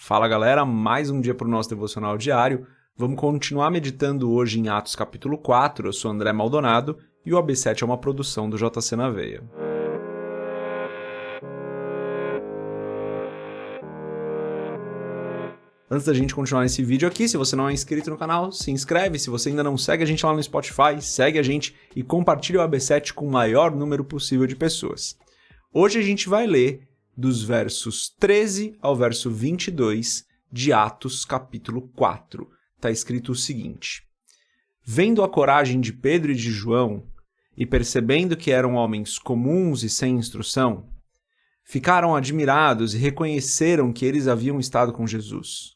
Fala galera, mais um dia para o nosso devocional diário. Vamos continuar meditando hoje em Atos capítulo 4. Eu sou André Maldonado e o AB7 é uma produção do JC na Veia. Antes da gente continuar nesse vídeo aqui, se você não é inscrito no canal, se inscreve. Se você ainda não segue a gente lá no Spotify, segue a gente e compartilha o AB7 com o maior número possível de pessoas. Hoje a gente vai ler dos versos 13 ao verso 22 de Atos capítulo 4. Está escrito o seguinte: Vendo a coragem de Pedro e de João, e percebendo que eram homens comuns e sem instrução, ficaram admirados e reconheceram que eles haviam estado com Jesus.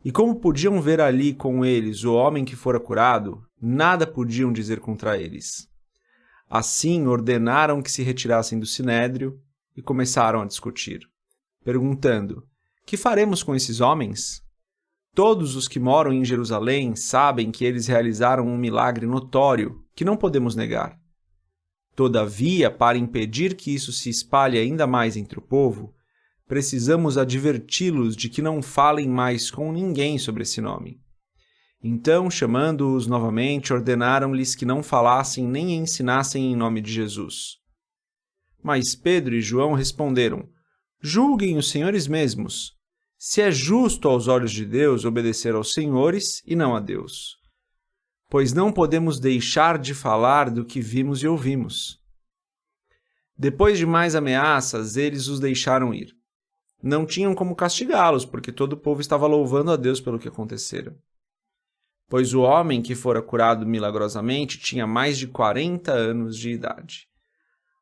E como podiam ver ali com eles o homem que fora curado, nada podiam dizer contra eles. Assim ordenaram que se retirassem do sinédrio e começaram a discutir, perguntando: Que faremos com esses homens? Todos os que moram em Jerusalém sabem que eles realizaram um milagre notório que não podemos negar. Todavia, para impedir que isso se espalhe ainda mais entre o povo, precisamos adverti-los de que não falem mais com ninguém sobre esse nome. Então, chamando-os novamente, ordenaram-lhes que não falassem nem ensinassem em nome de Jesus. Mas Pedro e João responderam: Julguem os senhores mesmos, se é justo aos olhos de Deus obedecer aos senhores e não a Deus. Pois não podemos deixar de falar do que vimos e ouvimos. Depois de mais ameaças, eles os deixaram ir. Não tinham como castigá-los, porque todo o povo estava louvando a Deus pelo que acontecera. Pois o homem que fora curado milagrosamente tinha mais de 40 anos de idade.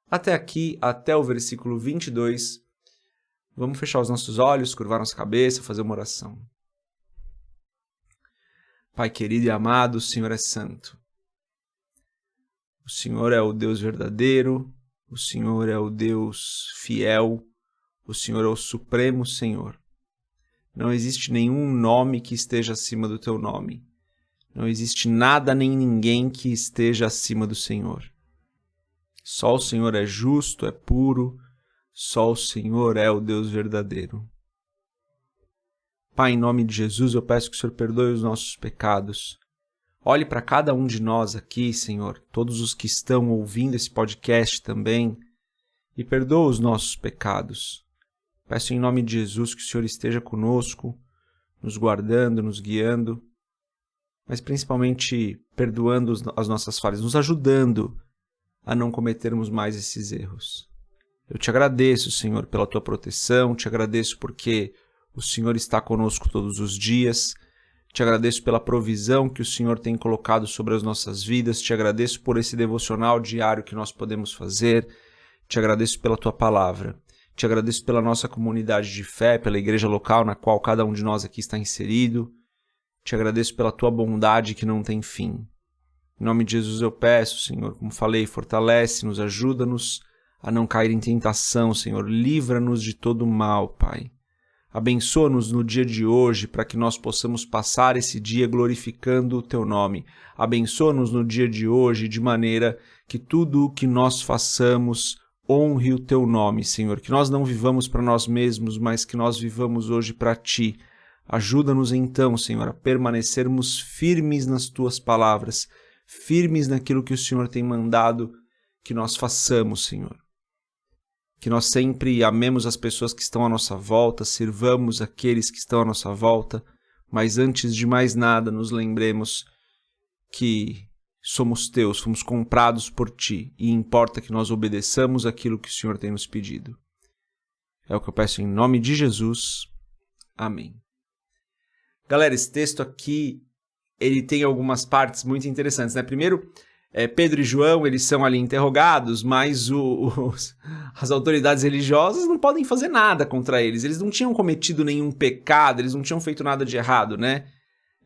Até aqui, até o versículo 22, vamos fechar os nossos olhos, curvar nossa cabeça, fazer uma oração. Pai querido e amado, o Senhor é santo. O Senhor é o Deus verdadeiro, o Senhor é o Deus fiel, o Senhor é o Supremo Senhor. Não existe nenhum nome que esteja acima do teu nome. Não existe nada nem ninguém que esteja acima do Senhor. Só o Senhor é justo, é puro, só o Senhor é o Deus verdadeiro. Pai, em nome de Jesus, eu peço que o Senhor perdoe os nossos pecados. Olhe para cada um de nós aqui, Senhor, todos os que estão ouvindo esse podcast também, e perdoa os nossos pecados. Peço em nome de Jesus que o Senhor esteja conosco, nos guardando, nos guiando, mas principalmente perdoando as nossas falhas, nos ajudando a não cometermos mais esses erros. Eu te agradeço, Senhor, pela tua proteção, te agradeço porque o Senhor está conosco todos os dias, te agradeço pela provisão que o Senhor tem colocado sobre as nossas vidas, te agradeço por esse devocional diário que nós podemos fazer, te agradeço pela tua palavra. Te agradeço pela nossa comunidade de fé, pela igreja local na qual cada um de nós aqui está inserido. Te agradeço pela tua bondade que não tem fim. Em nome de Jesus eu peço, Senhor, como falei, fortalece-nos, ajuda-nos a não cair em tentação, Senhor. Livra-nos de todo mal, Pai. Abençoa-nos no dia de hoje para que nós possamos passar esse dia glorificando o teu nome. Abençoa-nos no dia de hoje de maneira que tudo o que nós façamos honre o teu nome, Senhor, que nós não vivamos para nós mesmos, mas que nós vivamos hoje para ti. Ajuda-nos então, Senhor, a permanecermos firmes nas tuas palavras, firmes naquilo que o Senhor tem mandado que nós façamos, Senhor. Que nós sempre amemos as pessoas que estão à nossa volta, sirvamos aqueles que estão à nossa volta, mas antes de mais nada nos lembremos que somos teus, fomos comprados por ti e importa que nós obedeçamos aquilo que o Senhor tem nos pedido. É o que eu peço em nome de Jesus. Amém. Galera, esse texto aqui, ele tem algumas partes muito interessantes, né? Primeiro, Pedro e João, eles são ali interrogados, mas as autoridades religiosas não podem fazer nada contra eles. Eles não tinham cometido nenhum pecado, eles não tinham feito nada de errado, né?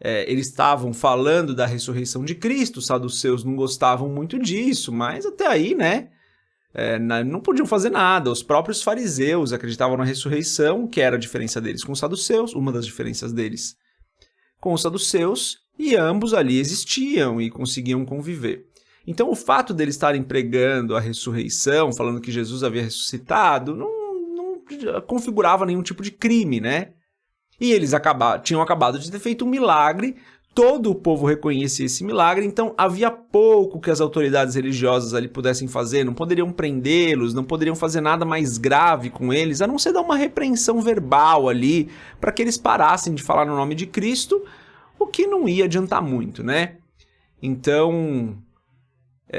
Eles estavam falando da ressurreição de Cristo, os saduceus não gostavam muito disso, mas até aí, né, não podiam fazer nada. Os próprios fariseus acreditavam na ressurreição, que era a diferença deles com os saduceus, uma das diferenças deles com os saduceus, e ambos ali existiam e conseguiam conviver. Então o fato deles estarem pregando a ressurreição, falando que Jesus havia ressuscitado, não configurava nenhum tipo de crime, né? E eles tinham acabado de ter feito um milagre, todo o povo reconhecia esse milagre, então havia pouco que as autoridades religiosas ali pudessem fazer, não poderiam prendê-los, não poderiam fazer nada mais grave com eles, a não ser dar uma repreensão verbal ali, para que eles parassem de falar no nome de Cristo, o que não ia adiantar muito, né? Então,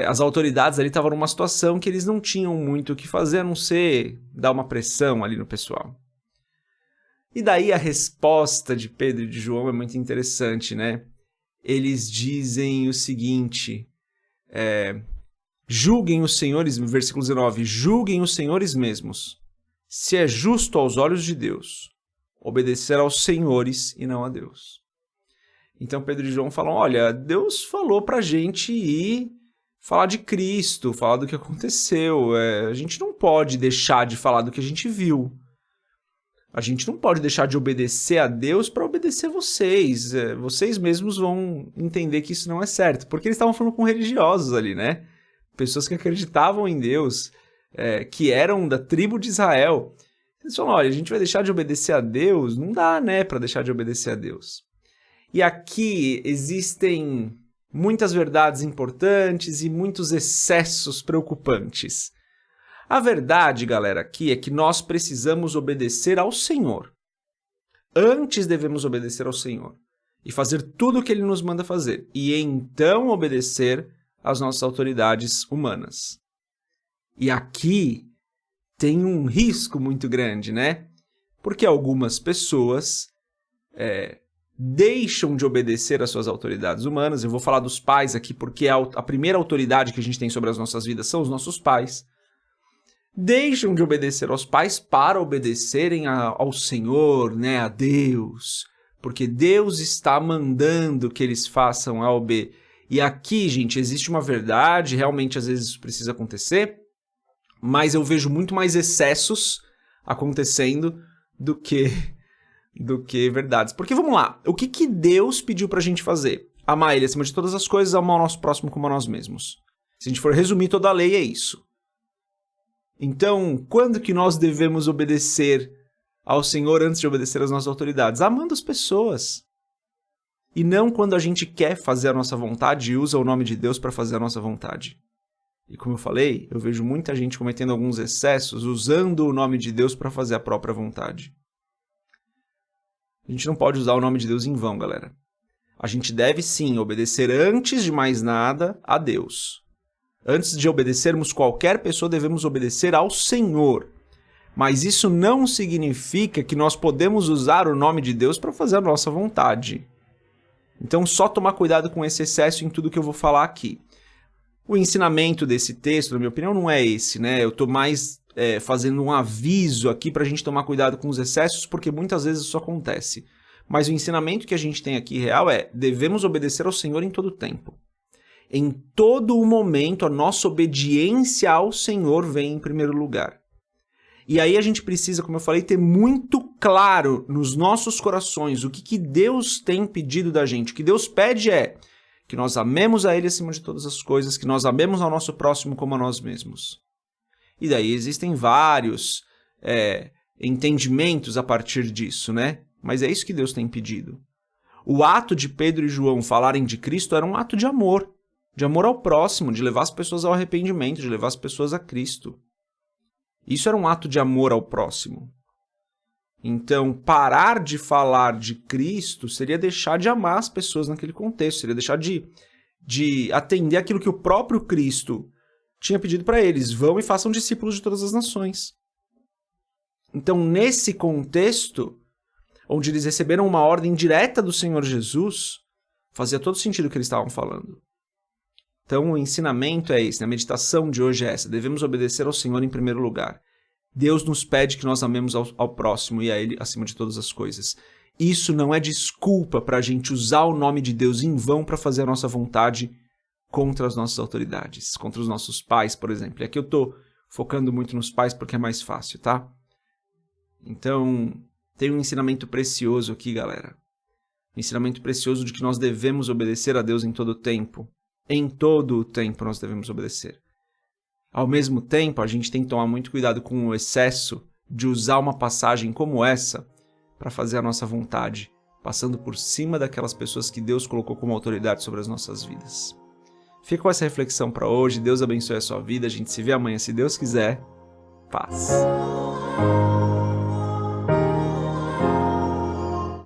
as autoridades ali estavam numa situação que eles não tinham muito o que fazer, a não ser dar uma pressão ali no pessoal. E daí a resposta de Pedro e de João é muito interessante, né? Eles dizem o seguinte, julguem os senhores, versículo 19, julguem os senhores mesmos, se é justo aos olhos de Deus, obedecer aos senhores e não a Deus. Então Pedro e João falam, olha, Deus falou pra gente ir falar de Cristo, falar do que aconteceu, a gente não pode deixar de falar do que a gente viu. A gente não pode deixar de obedecer a Deus para obedecer vocês. Vocês mesmos vão entender que isso não é certo. Porque eles estavam falando com religiosos ali, né? Pessoas que acreditavam em Deus, que eram da tribo de Israel. Eles falam, olha, a gente vai deixar de obedecer a Deus? Não dá, né, para deixar de obedecer a Deus. E aqui existem muitas verdades importantes e muitos excessos preocupantes. A verdade, galera, aqui é que nós precisamos obedecer ao Senhor. Antes devemos obedecer ao Senhor e fazer tudo o que Ele nos manda fazer. E então obedecer às nossas autoridades humanas. E aqui tem um risco muito grande, né? Porque algumas pessoas deixam de obedecer às suas autoridades humanas. Eu vou falar dos pais aqui porque a primeira autoridade que a gente tem sobre as nossas vidas são os nossos pais. Deixam de obedecer aos pais para obedecerem ao Senhor, né, a Deus, porque Deus está mandando que eles façam A ou B. E aqui, gente, existe uma verdade, realmente às vezes isso precisa acontecer, mas eu vejo muito mais excessos acontecendo do que verdades. Porque vamos lá, o que Deus pediu pra gente fazer? Amar Ele acima de todas as coisas, amar o nosso próximo como a nós mesmos. Se a gente for resumir toda a lei, é isso. Então, quando que nós devemos obedecer ao Senhor antes de obedecer às nossas autoridades? Amando as pessoas. E não quando a gente quer fazer a nossa vontade e usa o nome de Deus para fazer a nossa vontade. E como eu falei, eu vejo muita gente cometendo alguns excessos usando o nome de Deus para fazer a própria vontade. A gente não pode usar o nome de Deus em vão, galera. A gente deve sim obedecer antes de mais nada a Deus. Antes de obedecermos qualquer pessoa, devemos obedecer ao Senhor. Mas isso não significa que nós podemos usar o nome de Deus para fazer a nossa vontade. Então, só tomar cuidado com esse excesso em tudo que eu vou falar aqui. O ensinamento desse texto, na minha opinião, não é esse, né? Eu estou mais fazendo um aviso aqui para a gente tomar cuidado com os excessos, porque muitas vezes isso acontece. Mas o ensinamento que a gente tem aqui real devemos obedecer ao Senhor em todo o tempo. Em todo o momento, a nossa obediência ao Senhor vem em primeiro lugar. E aí a gente precisa, como eu falei, ter muito claro nos nossos corações o que Deus tem pedido da gente. O que Deus pede é que nós amemos a Ele acima de todas as coisas, que nós amemos ao nosso próximo como a nós mesmos. E daí existem vários entendimentos a partir disso, né? Mas é isso que Deus tem pedido. O ato de Pedro e João falarem de Cristo era um ato de amor ao próximo, de levar as pessoas ao arrependimento, de levar as pessoas a Cristo. Isso era um ato de amor ao próximo. Então, parar de falar de Cristo seria deixar de amar as pessoas naquele contexto, seria deixar de atender aquilo que o próprio Cristo tinha pedido para eles. Vão e façam discípulos de todas as nações. Então, nesse contexto, onde eles receberam uma ordem direta do Senhor Jesus, fazia todo sentido o que eles estavam falando. Então, o ensinamento é esse, a meditação de hoje é essa. Devemos obedecer ao Senhor em primeiro lugar. Deus nos pede que nós amemos ao próximo e a Ele acima de todas as coisas. Isso não é desculpa para a gente usar o nome de Deus em vão para fazer a nossa vontade contra as nossas autoridades, contra os nossos pais, por exemplo. E aqui eu estou focando muito nos pais porque é mais fácil, tá? Então, tem um ensinamento precioso aqui, galera. Um ensinamento precioso de que nós devemos obedecer a Deus em todo o tempo. Em todo o tempo nós devemos obedecer. Ao mesmo tempo, a gente tem que tomar muito cuidado com o excesso de usar uma passagem como essa para fazer a nossa vontade, passando por cima daquelas pessoas que Deus colocou como autoridade sobre as nossas vidas. Fica com essa reflexão para hoje. Deus abençoe a sua vida. A gente se vê amanhã, se Deus quiser. Paz.